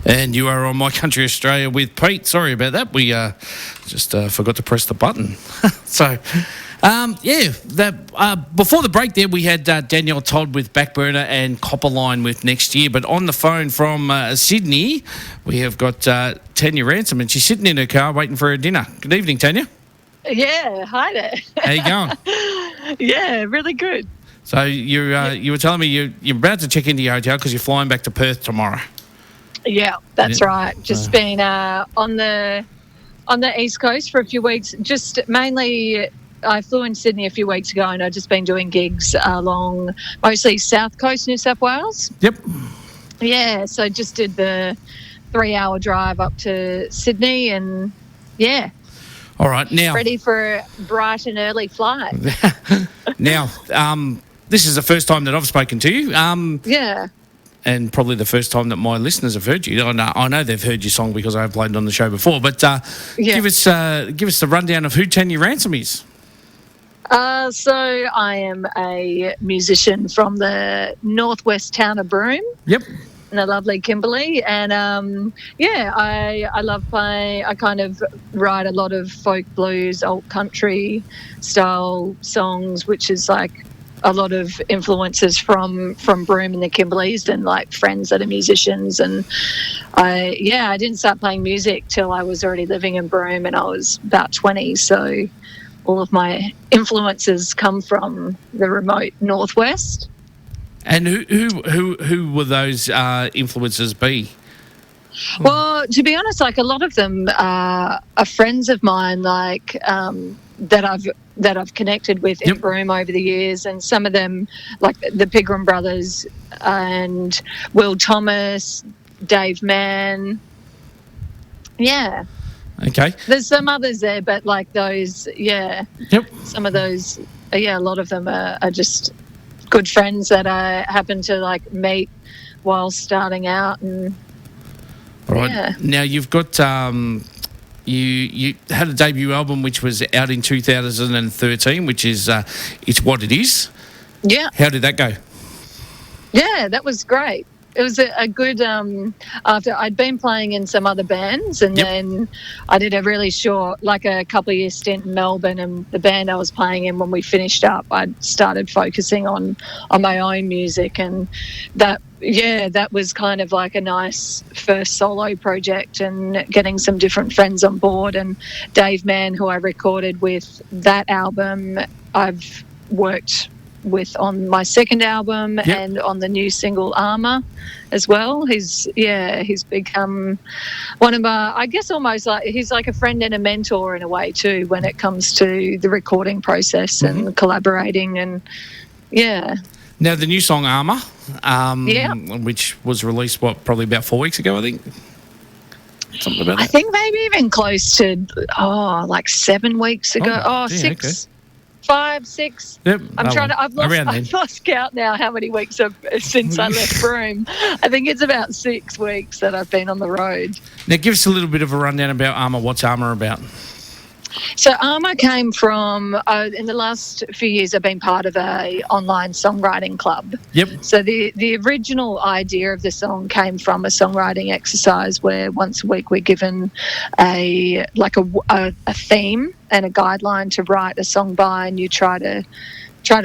And you are on My Country Australia with Pete. Sorry about that. We just forgot to press the button. So, before the break there, we had Danielle Todd with Backburner and Copperline with Next Year. But on the phone from Sydney, we have got Tanya Ransom, and she's sitting in her car waiting for her dinner. Good evening, Tanya. Yeah, hi there. How you going? Yeah, really good. So you were telling me you're about to check into your hotel because you're flying back to Perth tomorrow. Yeah, that's right. Just been on the East Coast for a few weeks. Just mainly, I flew in Sydney a few weeks ago, and I've just been doing gigs along mostly South Coast, New South Wales. Yep. Yeah, so just did the 3-hour drive up to Sydney, and yeah. All right, now ready for a bright and early flight. Now, this is the first time that I've spoken to you. Yeah. And probably the first time that my listeners have heard you. I know they've heard your song because I've played it on the show before. But give us the rundown of who Tanya Ransom is. So I am a musician from the northwest town of Broome. Yep. In the lovely Kimberley. And, I love playing. I kind of write a lot of folk blues, alt country style songs, which is like a lot of influences from Broome and the Kimberleys and like friends that are musicians. And I didn't start playing music till I was already living in Broome and I was about 20. So all of my influences come from the remote northwest. And who will those influences be? Well, to be honest, like a lot of them are friends of mine, like that I've connected with in Broome over the years, and some of them, like the Pigram brothers and Will Thomas, Dave Mann. Yeah. Okay. There's some others there, but like those, yeah. Yep. Some of those, a lot of them are just good friends that I happen to like meet while starting out. And all right. Yeah. Now you've got you had a debut album which was out in 2013, which is It's What It Is. Yeah. How did that go? Yeah, that was great. It was a good, after I'd been playing in some other bands, and then I did a really short, like a couple of year stint in Melbourne, and the band I was playing in, when we finished up, I started focusing on my own music, and that was kind of like a nice first solo project, and getting some different friends on board. And Dave Mann, who I recorded with that album, I've worked with on my second album and on the new single Armour as well. He's become one of my, I guess almost like, he's like a friend and a mentor in a way too when it comes to the recording process and collaborating. And now the new song Armour, which was released probably about 4 weeks ago, I think. Something about that. I think maybe even close to like 7 weeks ago. 6. Okay. 5, 6. Yep. I've lost count now how many weeks since I left Broome. I think it's about 6 weeks that I've been on the road. Now give us a little bit of a rundown about Armour. What's Armour about? So Armour came from, in the last few years I've been part of a online songwriting club. Yep. So the original idea of the song came from a songwriting exercise where once a week we're given a theme and a guideline to write a song by, and you try to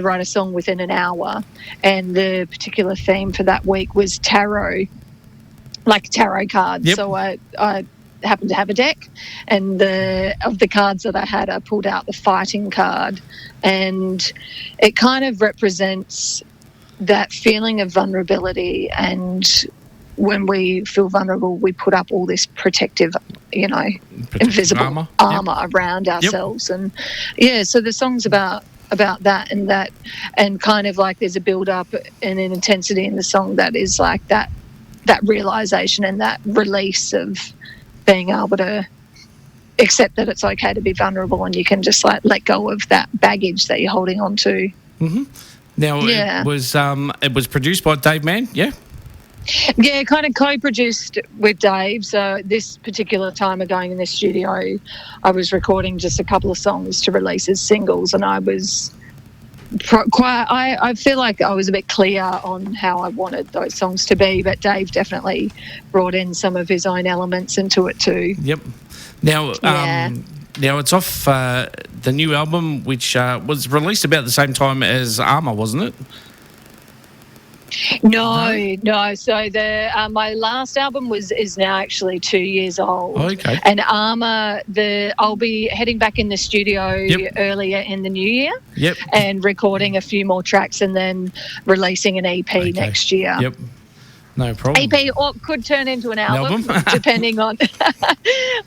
write a song within an hour. And the particular theme for that week was tarot, like tarot cards. Yep. So I happened to have a deck, and of the cards that I had, I pulled out the fighting card, and it kind of represents that feeling of vulnerability. And when we feel vulnerable, we put up all this protective, invisible armor around ourselves. And so the song's about that, and kind of like there's a build up and an intensity in the song that is like that realization and that release of being able to accept that it's okay to be vulnerable, and you can just like let go of that baggage that you're holding on to. Mm-hmm. Now it was produced by Dave Mann, yeah? Yeah, kind of co-produced with Dave. So this particular time of going in the studio, I was recording just a couple of songs to release as singles, and I was Quite. I feel like I was a bit clear on how I wanted those songs to be, but Dave definitely brought in some of his own elements into it too. Yep. Now, Yeah. now it's off the new album, which was released about the same time as Armour, wasn't it? No. So the my last album is now actually 2 years old. Oh, okay. And Armour, I'll be heading back in the studio earlier in the new year. Yep. And recording a few more tracks and then releasing an EP next year. Yep. No problem. EP or could turn into an album depending on.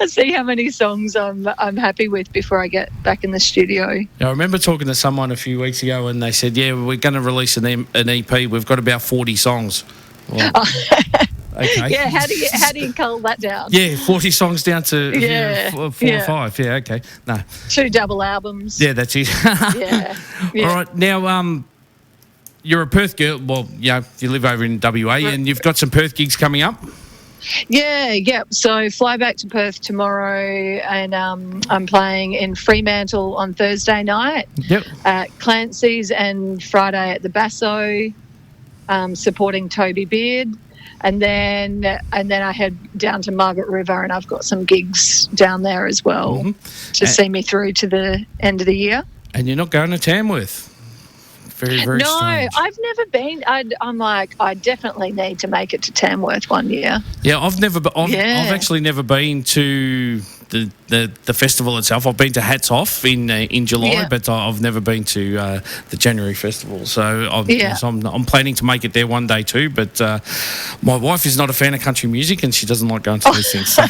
Let's see how many songs I'm happy with before I get back in the studio. I remember talking to someone a few weeks ago and they said, "Yeah, we're going to release an EP. We've got about 40 songs." Well, okay. Yeah, how do you cull that down? Yeah, 40 songs down to 4 or 5. Yeah, okay. No. 2 double albums. Yeah, that's it. Yeah. All right. Now, you're a Perth girl. Well, yeah, you live over in WA and you've got some Perth gigs coming up. Yeah. So fly back to Perth tomorrow, and I'm playing in Fremantle on Thursday night. Yep. At Clancy's, and Friday at the Basso, supporting Toby Beard. And then I head down to Margaret River, and I've got some gigs down there as well to see me through to the end of the year. And you're not going to Tamworth? Very, very strange. No, I've never been. I'm like, I definitely need to make it to Tamworth one year. Yeah, I've actually never been to the festival itself. I've been to Hats Off in July, but I've never been to the January festival. So I'm planning to make it there one day too. But my wife is not a fan of country music, and she doesn't like going to these things. So.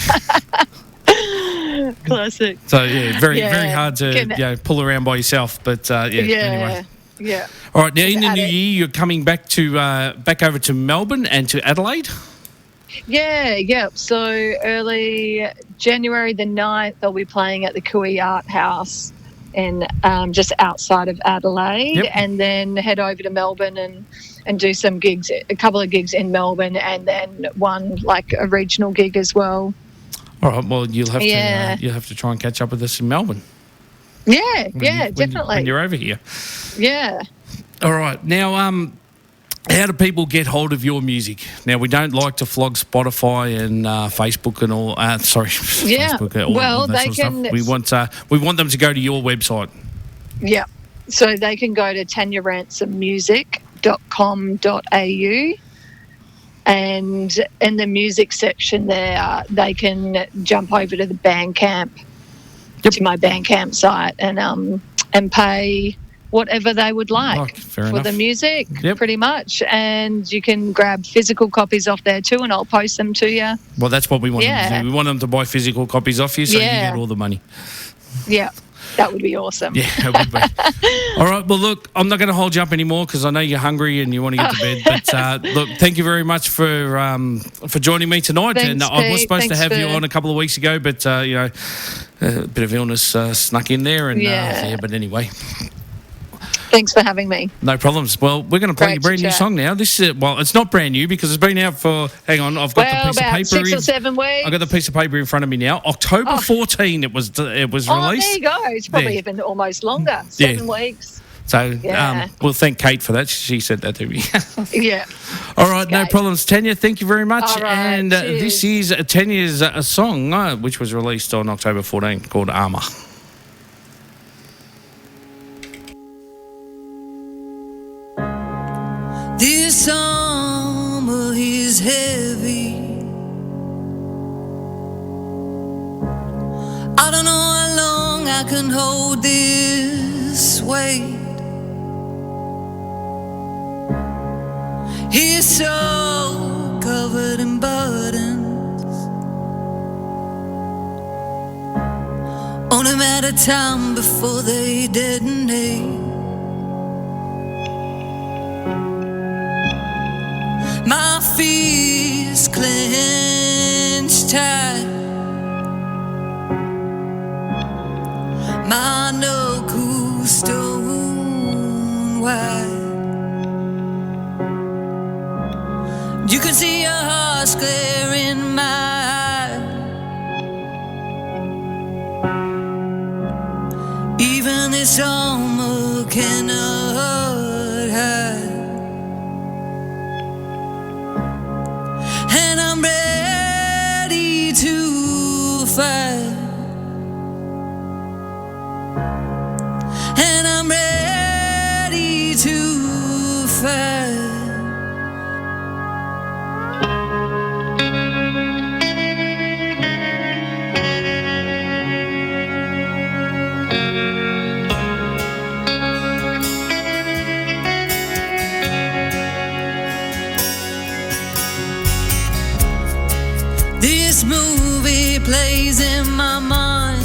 Classic. So very hard to pull around by yourself. But anyway. Yeah. All right. Now in the new year, you're coming back over to Melbourne and to Adelaide. Yeah. So early January the 9th, I'll be playing at the Cooey Art House in just outside of Adelaide, and then head over to Melbourne and do some gigs, a couple of gigs in Melbourne, and then one like a regional gig as well. All right. Well, you'll have to try and catch up with us in Melbourne. Yeah, definitely. When you're over here. Yeah. All right. Now, how do people get hold of your music? Now, we don't like to flog Spotify and Facebook and all. Facebook. All that sort of stuff. We want them to go to your website. Yeah. So they can go to tanyaransommusic.com.au, and in the music section there, they can jump over to the Bandcamp. To my Bandcamp site and pay whatever they would like for the music, pretty much. And you can grab physical copies off there too, and I'll post them to you. Well, that's what we want them to do. We want them to buy physical copies off you, so you get all the money. Yeah, that would be awesome. Yeah, it would be. All right, well, look, I'm not going to hold you up anymore because I know you're hungry and you want to get to bed. But look, thank you very much for joining me tonight. Thanks, and I was supposed to have you on a couple of weeks ago, but a bit of illness snuck in there. And but anyway. Thanks for having me. No problems. Well, we're going to play your brand new song now. This is it's not brand new because it's been out for. Hang on, I've got the piece of paper. 6 or 7 weeks. I've got the piece of paper in front of me now. October 14. It was released. Oh, there you go. It's probably even almost longer. 7 weeks. So we'll thank Kate for that. She said that to me. Yeah. All right, no problems. Tanya, thank you very much. All right, and this is Tanya's song, which was released on October 14, called Armour. This armor is heavy. I don't know how long I can hold this weight. He's so covered in burdens. Only matter of time before they detonate. My fists clenched tight, my knuckles stone white. You can see your heart's glare in my eye. Even this armor cannot fight, and I'm ready to fight. This movie plays in my mind,